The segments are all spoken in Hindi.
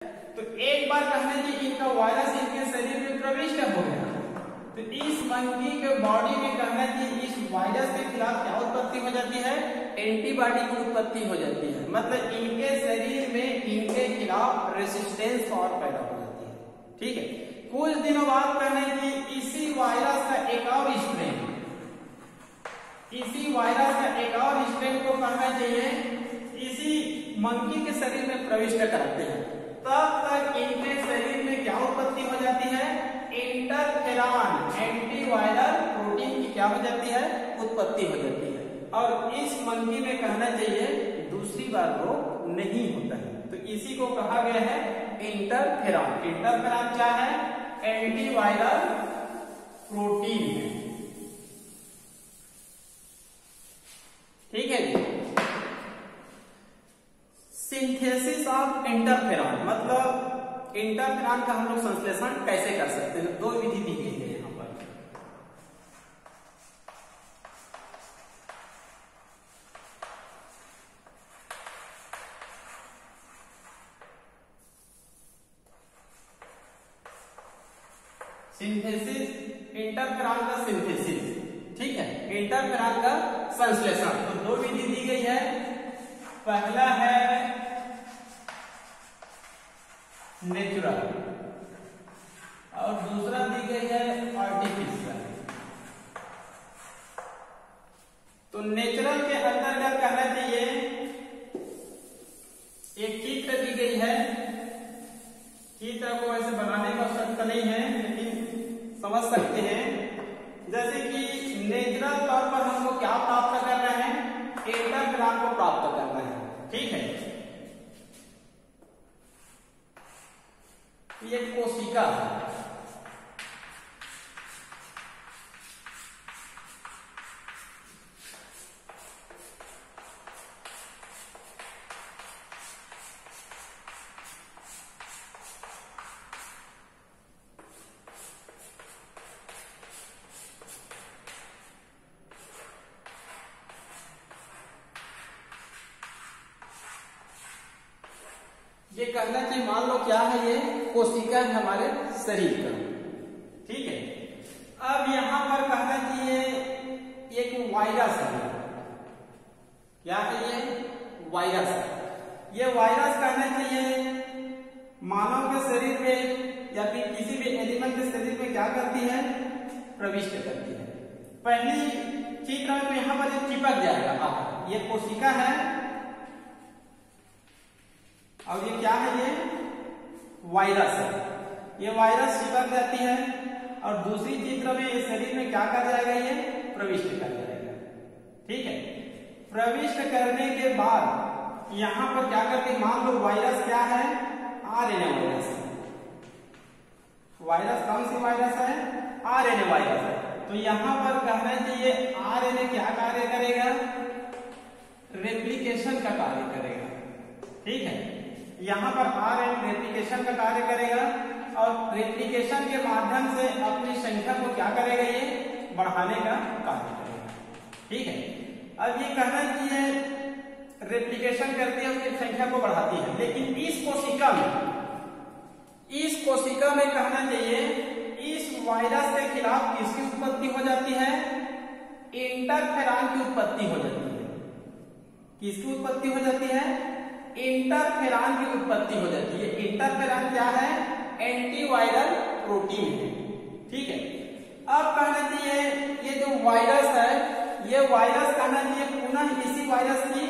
तो एक बार कहना कि इनका वायरस इनके शरीर में प्रविष्ट हो गया, तो इस मंकी के बॉडी में कहना कि इस वायरस के खिलाफ क्या उत्पत्ति हो जाती है, एंटीबॉडी की उत्पत्ति हो जाती है। मतलब इनके शरीर में इनके खिलाफ रेसिस्टेंस पावर पैदा हो जाती है। ठीक है, कुछ दिनों बाद कहना कि इसी वायरस का एक और स्ट्रेन, इसी वायरस का एक और स्ट्रेन को कहना चाहिए इसी मंकी के शरीर में प्रविष्ट करते हैं। तब तक इनके शरीर में क्या उत्पत्ति हो जाती है, इंटरफेरॉन एंटीवायरल प्रोटीन की क्या हो जाती है, उत्पत्ति हो जाती है। और इस मंकी में कहना चाहिए दूसरी बार रोग नहीं होता है। तो इसी को कहा गया है इंटरफेरॉन। इंटरफेरॉन क्या है, एंटीवायरल प्रोटीन है। ठीक है जी। सिंथेसिस ऑफ इंटरफेरॉन, मतलब इंटरफेरॉन का हम लोग संश्लेषण कैसे कर सकते हैं, दो विधि दी गई है यहां पर। सिंथेसिस, इंटरफेरॉन का सिंथेसिस, ठीक है, इंटरफेरॉन का संश्लेषण। तो दो विधि दी गई है। पहला है नेचुरल और दूसरा दी गई है आर्टिफिशियल। तो नेचुरल के अंतर्गत कहना चाहिए एक चित्र दी गई है, चित्र को ऐसे बनाने का आवश्यकता नहीं है लेकिन समझ सकते हैं। जैसे कि नेचुरल तौर पर हमको क्या प्राप्त करना है, इंटरफेरॉन को प्राप्त करना है। ठीक है, ये कोशिका है, ये कहना चाहिए मान लो क्या है, ये कोशिका है हमारे शरीर का। ठीक है, अब यहां पर कहना चाहिए एक वायरस है। क्या है ये, वायरस है। ये वायरस कहना चाहिए मानव के शरीर में या फिर किसी भी एनिमल के शरीर में क्या करती है, प्रविष्ट करती है। पहली चित्र में यहां पर चिपक जाएगा। ये कोशिका है और ये क्या है, ये वायरस है। ये वायरस चिपक जाती है और दूसरी चित्र में ये शरीर में क्या कर जाएगा, ये प्रविष्ट कर जाएगा। ठीक है, प्रविष्ट करने के बाद यहां पर क्या करते हैं, मान लो वायरस क्या है, आरएनए वायरस है। वायरस कौन सी वायरस है, आरएनए वायरस है। तो यहां पर कहना चाहिए आरएनए क्या कार्य करेगा, रेप्लिकेशन का कार्य करेगा। ठीक है, यहां पर आरएनए रेप्लिकेशन का कार्य करेगा और रेप्लिकेशन के माध्यम से अपनी संख्या को क्या करेगा, ये बढ़ाने का कार्य करेगा। ठीक है, अब ये कहना चाहिए रेप्लिकेशन करती है, अपनी संख्या को बढ़ाती है। लेकिन इस कोशिका में कहना चाहिए इस वायरस के खिलाफ किसकी उत्पत्ति हो जाती है, इंटरफेरॉन की उत्पत्ति हो जाती है। किसकी उत्पत्ति हो जाती है, इंटरफेरॉन की उत्पत्ति हो जाती है। इंटरफेरॉन क्या है, एंटीवायरल प्रोटीन है। ठीक है, अब कहना चाहिए ये जो वायरस है, ये वायरस कहना चाहिए पुनः इसी वायरस की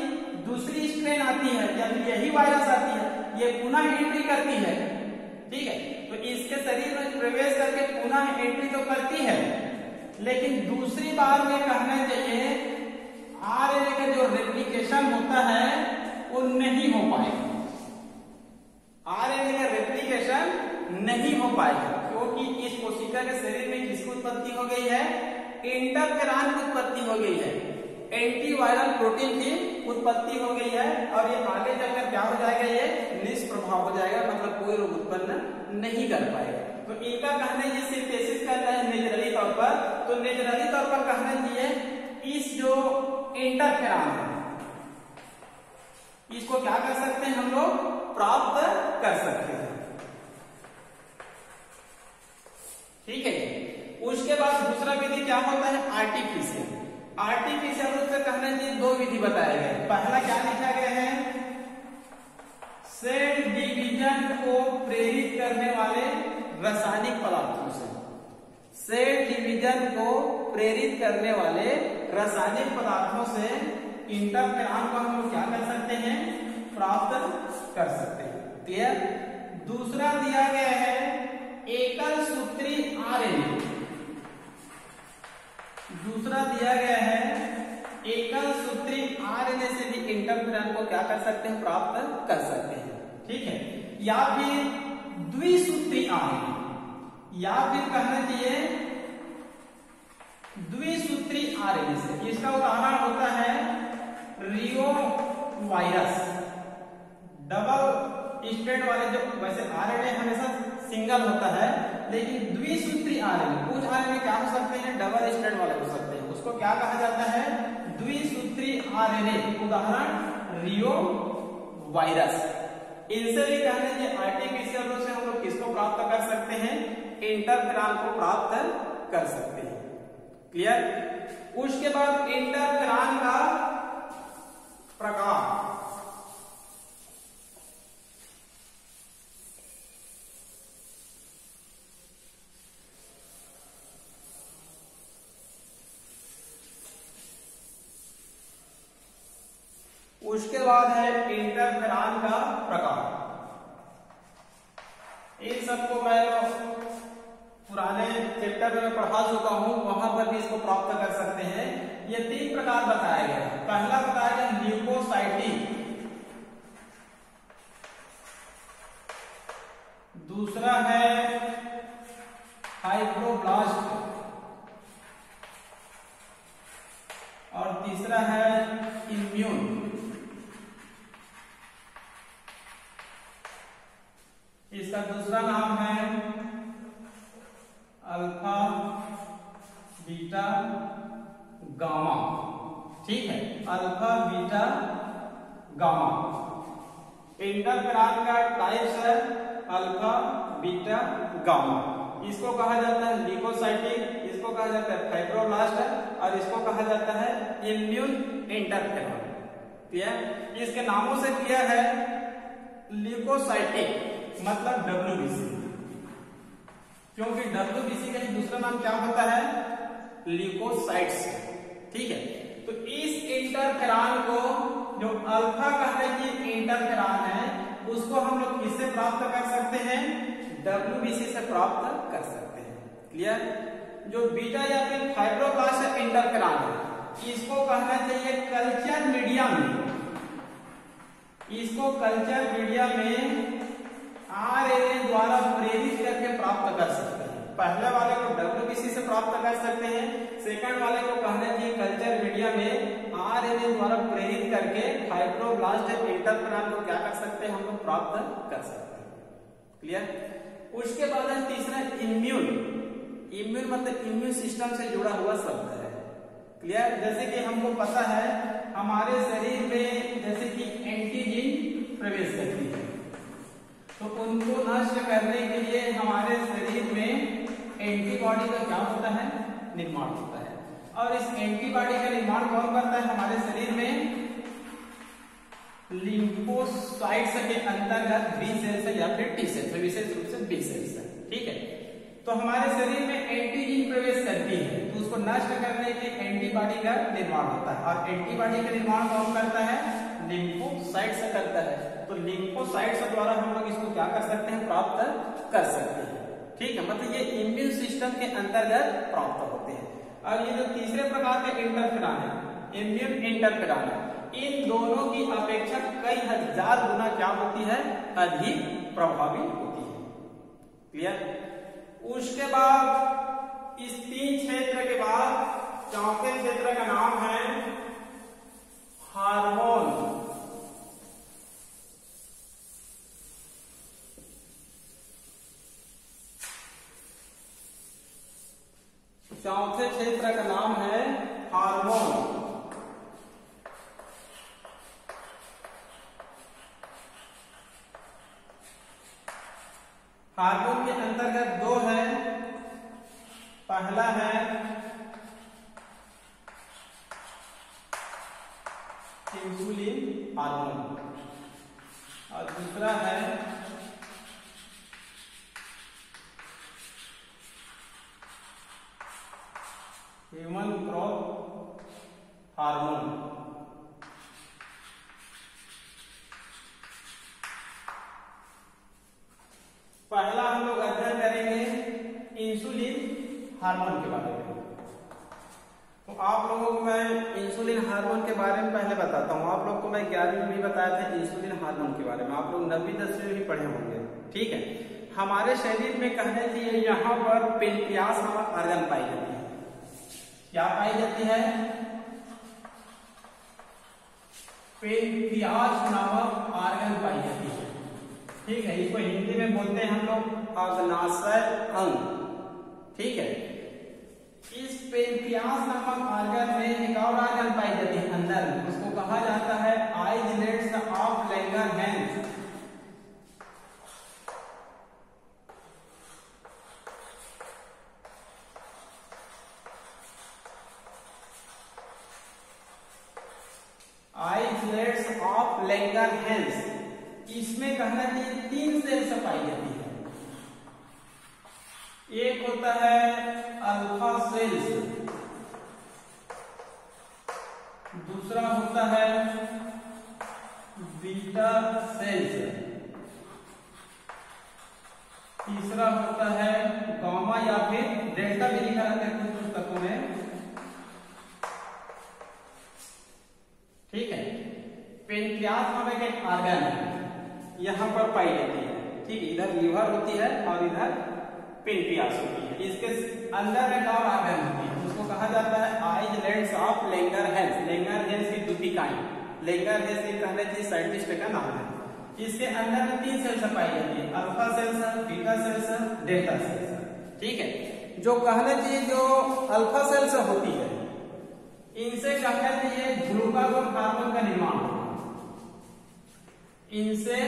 दूसरी स्ट्रेन आती है, यानी यही वायरस आती है, ये पुनः एंट्री करती है। ठीक है, तो इसके शरीर में प्रवेश करके पुनः एंट्री तो करती है, लेकिन दूसरी बार में कहना चाहिए आरएनए का जो रेप्लिकेशन होता है वो नहीं हो पाएगा। आरएनए का रेप्लिकेशन नहीं हो पाएगा क्योंकि इस कोशिका के शरीर में किसकी उत्पत्ति हो गई है, इंटरफेरॉन की उत्पत्ति हो गई है, एंटीवायरल प्रोटीन की उत्पत्ति हो गई है। और ये आगे चलकर क्या हो जाएगा, ये निष्प्रभाव हो जाएगा, मतलब कोई रोग उत्पन्न नहीं कर पाएगा। तो इनका कहना ये सिंथेसिस करता है नेचुरली तौर पर। तो नेचुरली तौर पर कहना चाहिए इस जो इंटरफेरॉन है इसको क्या कर सकते हैं, हम लोग प्राप्त कर सकते हैं। ठीक है। उसके बाद दूसरा विधि क्या होता है, आर्टिफिशियल। आर्टिफिशियल रूप से कहना चाहिए दो विधि बताए गए। पहला क्या लिखा गया है, सेल डिवीजन को प्रेरित करने वाले रासायनिक पदार्थों से। सेल डिवीजन को प्रेरित करने वाले रासायनिक पदार्थों से इंटरफेरॉन को हम लोग क्या कर सकते हैं, प्राप्त कर सकते हैं। क्लियर। दूसरा दिया गया है एकल सूत्री आरएनए। दूसरा दिया गया है एकल सूत्री आरएनए से भी इंटरफेरॉन को क्या कर सकते हैं, प्राप्त कर सकते हैं। ठीक है। या फिर द्विसूत्री आरएनए, या फिर कहना चाहिए द्विसूत्री आरएनए से। इसका उदाहरण होता है रियो वायरस। डबल स्ट्रैंड वाले, जो वैसे आरएनए हमेशा सिंगल होता है, लेकिन द्विसूत्री आरएनए, कुछ आरएनए क्या हो सकते हैं, डबल स्ट्रैंड वाले हो सकते हैं, उसको क्या कहा जाता है, द्विसूत्री आरएनए। उदाहरण रियो वायरस। इनसे भी कहने चाहिए आर्टिफिशियल रूप से हम लोग किसको प्राप्त कर सकते हैं, इंटरफेरॉन को प्राप्त कर सकते हैं। क्लियर। उसके बाद इंटरफेरॉन का प्रकार। उसके बाद है इंटरफेरॉन का प्रकार। इन सबको मैं पुराने चैप्टर में पढ़ा चुका हूं, वहां पर भी इसको प्राप्त कर सकते हैं। ये तीन प्रकार बताया गया। पहला बताया गया ल्यूकोसाइटिक, दूसरा है फाइब्रोब्लास्ट, और तीसरा है इम्यून। इसका दूसरा नाम है अल्फा बीटा गामा। ठीक है, अल्फा बीटा गामा। इंटरफेरॉन का टाइप्स है अल्फा बीटा गामा। इसको कहा जाता है ल्यूकोसाइटिक, इसको कहा जाता है फाइब्रोब्लास्ट, और इसको कहा जाता है इम्यून इंटरफेरॉन। क्लियर। इसके नामों से क्लियर है। ल्यूकोसाइटिक मतलब WBC, क्योंकि WBC का ही दूसरा नाम क्या होता है, ल्यूकोसाइट्स। ठीक है। तो इस इंटरफेरॉन को, जो अल्फा कहने की इंटरफेरॉन है, उसको हम लोग किससे प्राप्त कर सकते हैं, WBC से प्राप्त कर सकते हैं। क्लियर। जो बीटा या फिर फाइब्रोब्लास्ट इंटरफेरॉन है, इसको कहना चाहिए कल्चर मीडिया में, इसको कल्चर मीडिया में आरएनए द्वारा प्रेरित करके प्राप्त कर सकते हैं। पहले वाले को WBC से प्राप्त कर सकते हैं, सेकंड वाले को कहना चाहिए कल्चर मीडिया में आरएनए द्वारा प्रेरित करके फाइब्रोब्लास्ट इंटरफेरॉन को क्या कर सकते हैं, हम लोग प्राप्त कर सकते हैं। क्लियर। उसके बाद है तीसरा इम्यून। इम्यून मतलब इम्यून सिस्टम से जुड़ा हुआ शब्द है। क्लियर। जैसे कि हमको पता है हमारे शरीर में जैसे कि एंटीजन प्रवेश करती है, तो उनको नष्ट करने के लिए हमारे शरीर में एंटीबॉडी का क्या होता है, निर्माण होता है। और इस एंटीबॉडी का निर्माण कौन करता है, हमारे शरीर में लिम्फोसाइट्स के अंतर्गत बी सेल्स या फिर टी सेल्स, विशेष रूप से बी सेल्स है। ठीक है। तो हमारे शरीर में एंटीजन प्रवेश करती है, तो उसको नष्ट करने के लिए एंटीबॉडी का निर्माण होता है, और एंटीबॉडी का निर्माण कौन करता है, लिम्फोसाइट से करता है। तो लिम्फोसाइट्स द्वारा हम लोग इसको क्या कर सकते हैं, प्राप्त कर सकते हैं। ठीक है। मतलब ये इम्यून सिस्टम के अंतर्गत प्राप्त होते हैं। और ये जो तीसरे प्रकार के इंटरफेरॉन है, इम्यून इंटरफेरॉन है, इन दोनों की अपेक्षा कई हजार गुना क्या होती है, अधिक प्रभावी होती है। क्लियर। उसके बाद इस तीन क्षेत्र के बाद चौथे क्षेत्र का नाम है हार्मोन। चौथे क्षेत्र का नाम है हार्मोन। हार्मोन के अंतर्गत दो है, पहला है इंसुलिन हार्मोन और दूसरा है ह्यूमन ग्रोथ हार्मोन। पहला हम लोग अध्ययन करेंगे इंसुलिन हार्मोन के बारे में। तो आप लोगों को मैं इंसुलिन हार्मोन के बारे में पहले बताता हूँ। आप लोग को मैं 11वीं में भी बताया था इंसुलिन हार्मोन के बारे में, आप लोग 9वीं 10वीं में भी पढ़े होंगे। ठीक है, हमारे शरीर में कहने चाहिए यहाँ पर पेनक्रियास नामक ऑर्गन पाई जाती है। क्या पाई जाती है? पेनक्रियास नामक ऑर्गन पाई जाती है। ठीक है, इसको हिंदी में बोलते हैं हम लोग अग्नाशय अंग। ठीक है, इस पेनक्रियास नामक ऑर्गन में एक और ऑर्गन पाई जाती है अंदर में, उसको कहा जाता है islets of Langerhans. Islets of Langerhans, इसमें कहना चाहिए 3 सेल्स पाई जाती है। एक होता है अल्फा सेल्स, दूसरा होता है बीटा सेल्स, तीसरा होता है गामा या फिर डेल्टा भी लिखा रहता है कुछ पुस्तकों में। ठीक है, पेनक्रियास नामक एक ऑर्गन यहाँ पर पाई जाती है। ठीक है, इधर लीवर होती है और इधर पेनक्रियास होती है। इसके अंदर एक और ऑर्गन होती है, उसको कहा जाता है आइसलेट्स ऑफ लैंगरहैंस। लैंगरहैंस की दुतिकाएं, लैंगरहैंस एक कहना चाहिए साइंटिस्ट का नाम है। इसके अंदर में 3 सेल्स पाई जाती है, alpha cells, beta cells, delta sales. ठीक है, जो कहना चाहिए जो अल्फा सेल्स होती है, इनसे कहना चाहिए ग्लूकागोन हार्मोन का निर्माण होता है। इनसे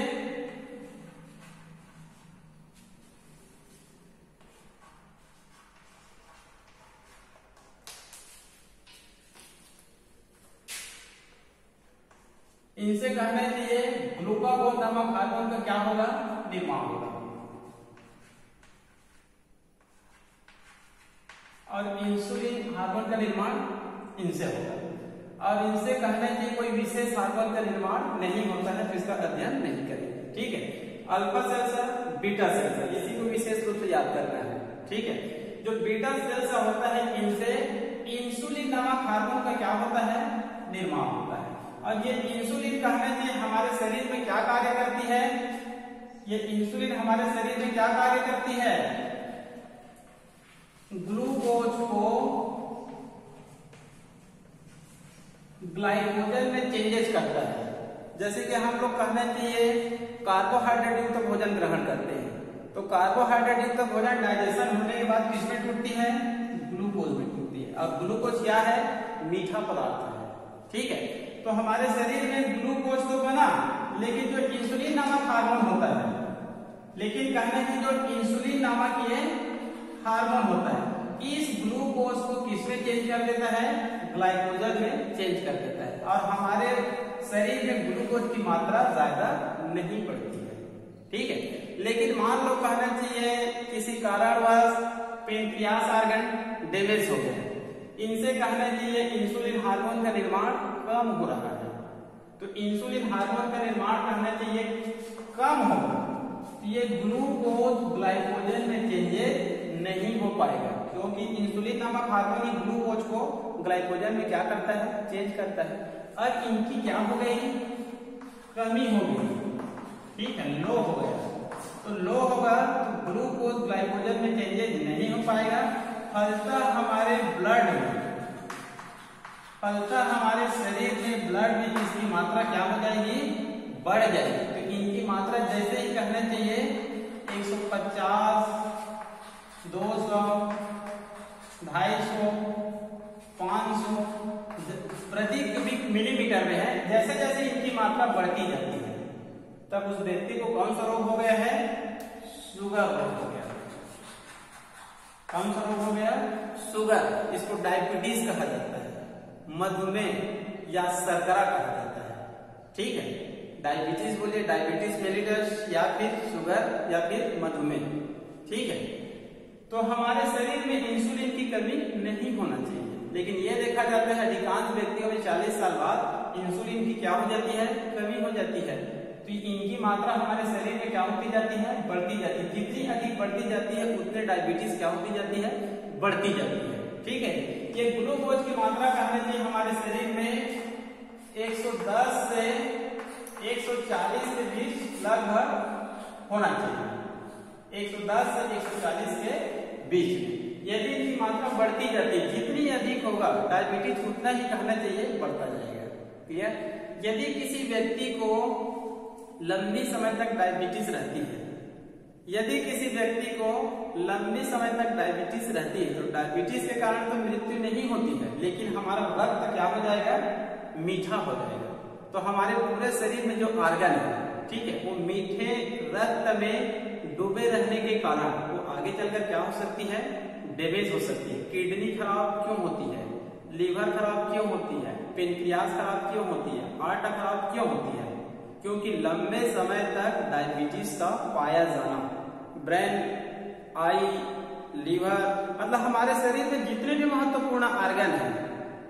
कहना चाहिए ग्लूकागोन नामक हार्मोन का क्या होगा? निर्माण होगा। और इंसुलिन हार्मोन का निर्माण इनसे होगा। और इनसे कहना चाहिए कोई विशेष हार्मोन का निर्माण नहीं होता है, तो इसका अध्ययन नहीं करेंगे। ठीक है, अल्फा सेल्स, बीटा सेल्स, इसी को विशेष रूप से याद करना है। ठीक है, जो बीटा सेल्स होता है, इनसे इंसुलिन नामक हार्मोन का क्या होता है? निर्माण होता है। और ये इंसुलिन कहना चाहिए हमारे शरीर में क्या कार्य करती है? ये इंसुलिन हमारे शरीर में क्या कार्य करती है? ग्लूकोज को ग्लाइकोजन में चेंजेस करता है। जैसे कि हम लोग कहना चाहिए कार्बोहाइड्रेट युक्त भोजन ग्रहण करते हैं, तो कार्बोहाइड्रेट युक्त भोजन डाइजेशन होने के बाद किसमें टूटती है? ग्लूकोज में टूटती है। और ग्लूकोज क्या है? मीठा पदार्थ है। ठीक है, तो हमारे शरीर में ग्लूकोज तो बना, लेकिन जो इंसुलिन नामक हार्मोन होता है, लेकिन कहने की जो इंसुलिन नामक ये हार्मोन होता है, इस ग्लूकोज को किसमें चेंज कर देता है? ग्लाइकोजन में चेंज कर देता है। और हमारे शरीर में ग्लूकोज की मात्रा ज्यादा नहीं बढ़ती है। ठीक है, लेकिन मान लो कहना चाहिए किसी कारणवश पेनक्रियास ऑर्गन डैमेज हो गया, इनसे कहना चाहिए इंसुलिन हार्मोन का निर्माण कम हो रहा है। तो इंसुलिन हार्मोन का निर्माण कहना चाहिए कम होगा, ये ग्लूकोज ग्लाइकोजन में चेंजेस नहीं हो पाएगा, क्योंकि इंसुलिन नामक हार्मोन ही ग्लूकोज को ग्लाइकोजन में क्या करता है? चेंज करता है। और इनकी क्या हो गई? कमी हो गई। ठीक है, लो हो गया। तो लो होगा तो ग्लूकोज ग्लाइकोजन में चेंजेस नहीं हो पाएगा। फलतः हमारे ब्लड में, फलतः हमारे शरीर में ब्लड में इसकी मात्रा क्या हो जाएगी? बढ़ जाएगी। तो इनकी मात्रा जैसे ही कहना चाहिए 150, 200, 250, 500 प्रति क्यूबिक मिलीमीटर में है। जैसे जैसे इनकी मात्रा बढ़ती जाती है, तब उस व्यक्ति को कौन सा रोग हो गया है? शुगर रोग हो गया। कौन सा रोग हो गया? शुगर, इसको डायबिटीज कहा जाता है, मधुमेह या शर्करा कहा जाता है। ठीक है, डायबिटीज बोलिए, डायबिटीज मेलिटस या फिर शुगर या फिर मधुमेह। ठीक है, तो हमारे शरीर में इंसुलिन की कमी नहीं होना चाहिए, लेकिन यह देखा जाता है अधिकांश व्यक्तियों में 40 साल बाद इंसुलिन की क्या हो जाती है, कमी हो जाती है। तो इनकी मात्रा हमारे शरीर में क्या होती जाती है, बढ़ती जाती है। जितनी अधिक बढ़ती जाती है उतने डायबिटीज क्या होती जाती है, बढ़ती जाती है। ठीक है, ये ग्लूकोज की मात्रा कहना चाहिए हमारे शरीर में 110 से 140 के बीच लगभग होना चाहिए, 110 से 140 के बीच में। यदि इनकी मात्रा बढ़ती जाती है, जितनी अधिक होगा डायबिटीज उतना ही कहना चाहिए बढ़ता जाएगा। क्लियर? यदि किसी व्यक्ति को लंबी समय तक डायबिटीज रहती है, यदि किसी व्यक्ति को लंबी समय तक डायबिटीज रहती है, तो डायबिटीज के कारण तो मृत्यु नहीं होती है, लेकिन हमारा रक्त क्या हो जाएगा, मीठा हो जाएगा। तो हमारे पूरे शरीर में जो ऑर्गन है, ठीक है, वो मीठे रक्त में डूबे रहने के कारण वो आगे चलकर क्या हो सकती है, डैमेज हो सकती है। किडनी खराब क्यों होती है, लीवर खराब क्यों होती है, पेनक्रियास खराब क्यों होती है, हार्ट खराब क्यों होती है? क्योंकि लंबे समय तक डायबिटीज का पाया जाना, ब्रेन, आई, लीवर, मतलब हमारे शरीर में जितने भी महत्वपूर्ण ऑर्गन है,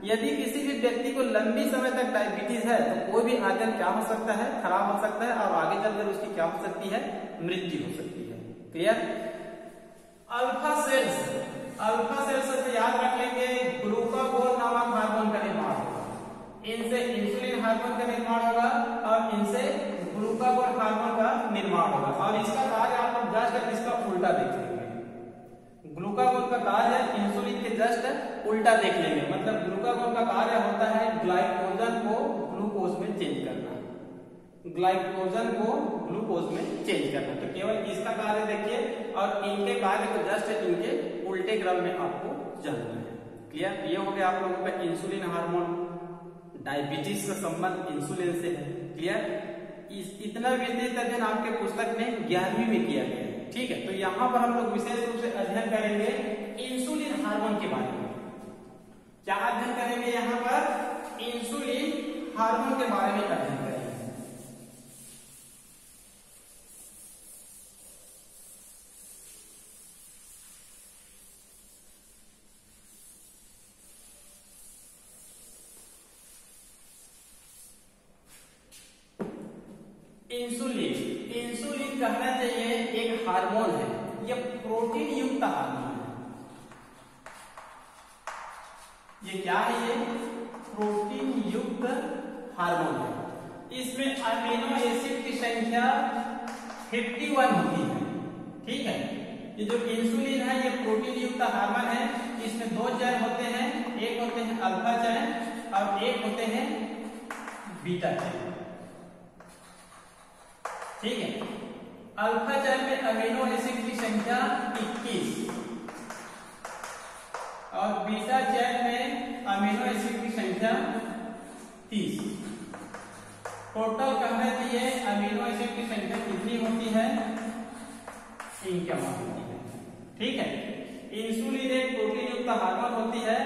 यदि किसी भी व्यक्ति को लंबी समय तक डायबिटीज है तो कोई भी ऑर्गन क्या हो सकता है, खराब हो सकता है और आगे चलकर उसकी क्या हो सकती है, मृत्यु हो सकती है। क्लियर? अल्फा सेल्स से याद रख लेंगे, ग्लूकागोन नामक हार्मोन का निर्माण होगा, इनसे इंसुलिन हार्मोन का निर्माण होगा और इनसे ग्लूकागोन हार्मोन का निर्माण होगा। और इसका कार्य आप लोग जस्ट इसका उल्टा देख लेंगे। ग्लूकागोन का कार्य इंसुलिन के जस्ट उल्टा देख लेंगे। मतलब ग्लूकागोन का कार्य होता है ग्लाइकोजन को ग्लूकोज में चेंज करना, ग्लाइकोजन को ग्लूकोज में चेंज करना। तो केवल इसका कार्य देखिए और इनके कार्य को जस्ट इनके उल्टे क्रम में आपको जानना है। क्लियर? ये हो गया आप लोगों का इंसुलिन हार्मोन, डायबिटीज का संबंध इंसुलिन से है। क्लियर? इतना विस्तृत अध्ययन आपके पुस्तक में 11वीं में किया गया है। ठीक है, तो यहाँ पर हम लोग विशेष रूप से अध्ययन करेंगे इंसुलिन हार्मोन के बारे में। क्या अध्ययन करेंगे? यहाँ पर इंसुलिन हार्मोन के बारे में अध्ययन करेंगे। इंसुलिन कहना चाहिए एक हार्मोन है, यह प्रोटीन युक्त हार्मोन है। ये क्या है? ये प्रोटीन युक्त हार्मोन है। इसमें अमीनो एसिड की संख्या 51 होती है। ठीक है, ये जो इंसुलिन है ये प्रोटीन युक्त हार्मोन है। इसमें 2 चेन होते हैं, एक होते हैं अल्फा चेन और एक होते हैं बीटा चेन। ठीक है, अल्फा चेन में अमीनो एसिड की संख्या 21 और बीटा चेन में अमीनो एसिड की संख्या 30। टोटल कहना चाहिए अमीनो एसिड की संख्या कितनी होती है, इनके मान होती है। ठीक है, इंसुलिन एक प्रोटीन युक्त हार्मोन होती है।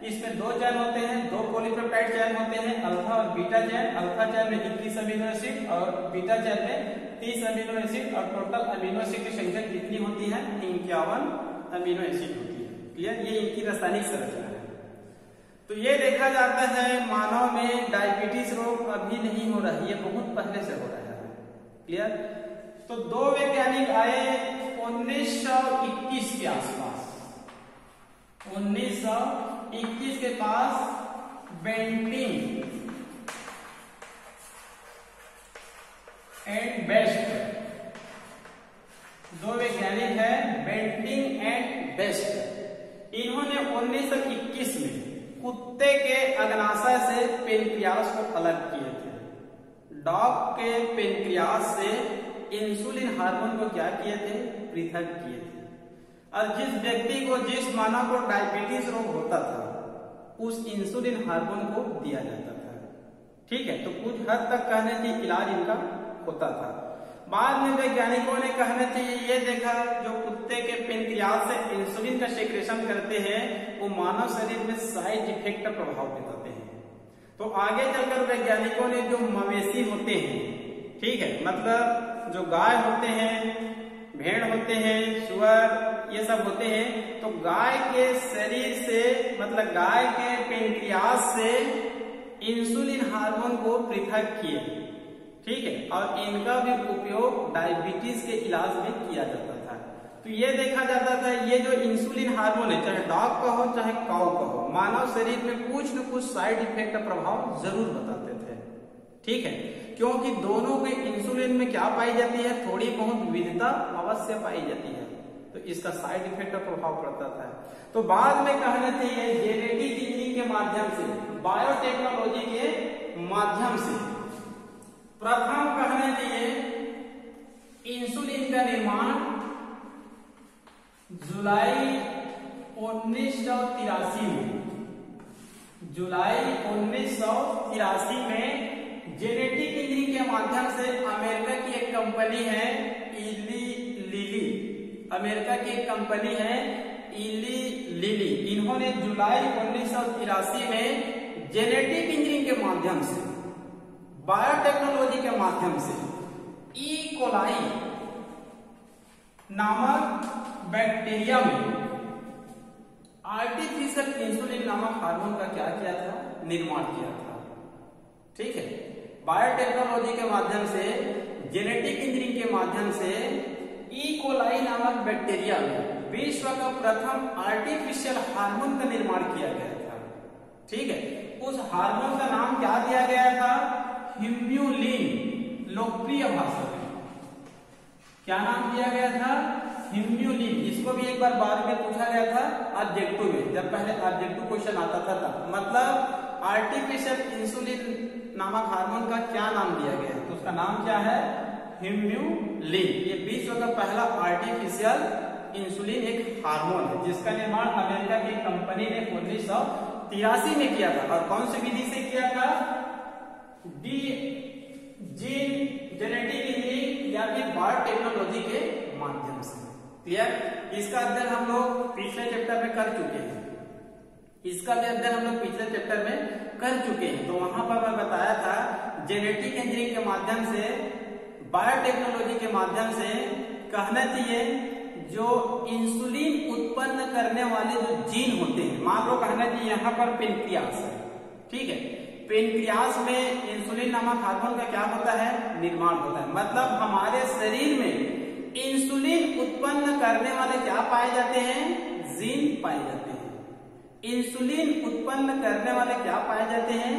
इसमें 2 चेन होते हैं, 2 पॉलीपेप्टाइड चेन होते हैं, अल्फा और बीटा चेन। अल्फा चेन में 21 अमीनो एसिड और बीटा चेन में 30 अमीनो एसिड और टोटल अमीनो एसिड की संख्या कितनी होती है, 51 अमीनो एसिड होती है। क्लियर? ये इनकी रासायनिक संरचना है। तो ये देखा जाता है मानव में डायबिटीज रोग अभी नहीं हो रहा है, ये बहुत पहले से हो रहा है। क्लियर? तो 2 वैज्ञानिक आए 1921 के आसपास, 1921 के पास बेंटिंग एंड बेस्ट, 2 वैज्ञानिक है बेंटिंग एंड बेस्ट। इन्होंने 1921 में कुत्ते के अग्नाशय से पेनक्रियास को अलग किए थे। डॉग के पेनक्रियास से इंसुलिन हार्मोन को क्या किए थे, पृथक किए थे। और जिस व्यक्ति को, जिस मानव को डायबिटीज रोग होता था, उस इंसुलिन हार्मोन को दिया जाता था। ठीक है, तो कुछ हद तक कहने की इलाज इनका होता था। बाद में वैज्ञानिकों ने कहना चाहिए ये देखा जो कुत्ते के पेनक्रियास से इंसुलिन का सेक्रेशन करते हैं वो मानव शरीर में साइड इफेक्ट का प्रभाव बताते हैं। तो आगे चलकर वैज्ञानिकों ने जो मवेशी होते हैं, ठीक है, मतलब जो गाय होते हैं, भेड़ होते हैं, सुअर, ये सब होते हैं, तो गाय के शरीर से मतलब गाय के पेनक्रियास से इंसुलिन हार्मोन को पृथक किए, ठीक है, और इनका भी उपयोग डायबिटीज के इलाज में किया जाता था। तो ये देखा जाता था ये जो इंसुलिन हार्मोन है, चाहे डॉग का हो चाहे काऊ का हो, मानव शरीर में कुछ न कुछ साइड इफेक्ट का प्रभाव जरूर बताते थे, ठीक है, क्योंकि दोनों के इंसुलिन में क्या पाई जाती है, थोड़ी बहुत विविधता अवश्य पाई जाती है, तो इसका साइड इफेक्ट का प्रभाव पड़ता था। तो बाद में कहना चाहिए जेनेटिक इंजीनियरिंग के माध्यम से, बायोटेक्नोलॉजी के माध्यम से प्रथम कहना चाहिए इंसुलिन का निर्माण जुलाई 1983 में जेनेटिक इंजीनियरिंग के माध्यम से अमेरिका की एक कंपनी है इली लिली, इन्होंने जुलाई 1983 में जेनेटिक इंजीनियरिंग के माध्यम से, बायोटेक्नोलॉजी के माध्यम से ई कोलाई नामक बैक्टीरिया में आर्टिफिशियल इंसुलिन नामक हार्मोन का क्या किया था, निर्माण किया था, ठीक है। बायोटेक्नोलॉजी के माध्यम से, जेनेटिक इंजीनियरिंग के माध्यम से ई कोलाई नामक बैक्टीरिया में विश्व का प्रथम आर्टिफिशियल हार्मोन का निर्माण किया गया था, ठीक है। उस हार्मोन का नाम क्या दिया गया था, हिम्यूलिन। लोकप्रिय भाषा में क्या नाम दिया गया था, हिम्यूलिन। इसको भी एक बार बाद में पूछा गया था ऑब्जेक्टिव में, जब पहले ऑब्जेक्टिव क्वेश्चन आता था तब, मतलब आर्टिफिशियल इंसुलिन नामक हार्मोन का क्या नाम दिया गया है, तो उसका नाम क्या है, हिम्यूलिन। ये विश्व का पहला आर्टिफिशियल इंसुलिन एक हार्मोन है जिसका निर्माण अमेरिका की कंपनी ने 1983 में किया था। और कौन सी विधि से किया था, जीन जेनेटिक इंजीनियरिंग या फिर बायोटेक्नोलॉजी के माध्यम से। क्लियर, इसका अध्ययन हम लोग पिछले चैप्टर में कर चुके हैं, तो वहां पर मैं बताया था जेनेटिक इंजीनियरिंग के माध्यम से, बायोटेक्नोलॉजी के माध्यम से कहना चाहिए जो इंसुलिन उत्पन्न करने वाले जो जीन होते हैं, मान लो कहना चाहिए यहाँ पर पेनक्रियास है, ठीक है, पेनक्रियास में इंसुलिन नामक हार्मोन का क्या होता है, निर्माण होता है। मतलब हमारे शरीर में इंसुलिन उत्पन्न करने वाले क्या पाए जाते हैं, जीन पाए जाते हैं। इंसुलिन उत्पन्न करने वाले क्या पाए जाते हैं,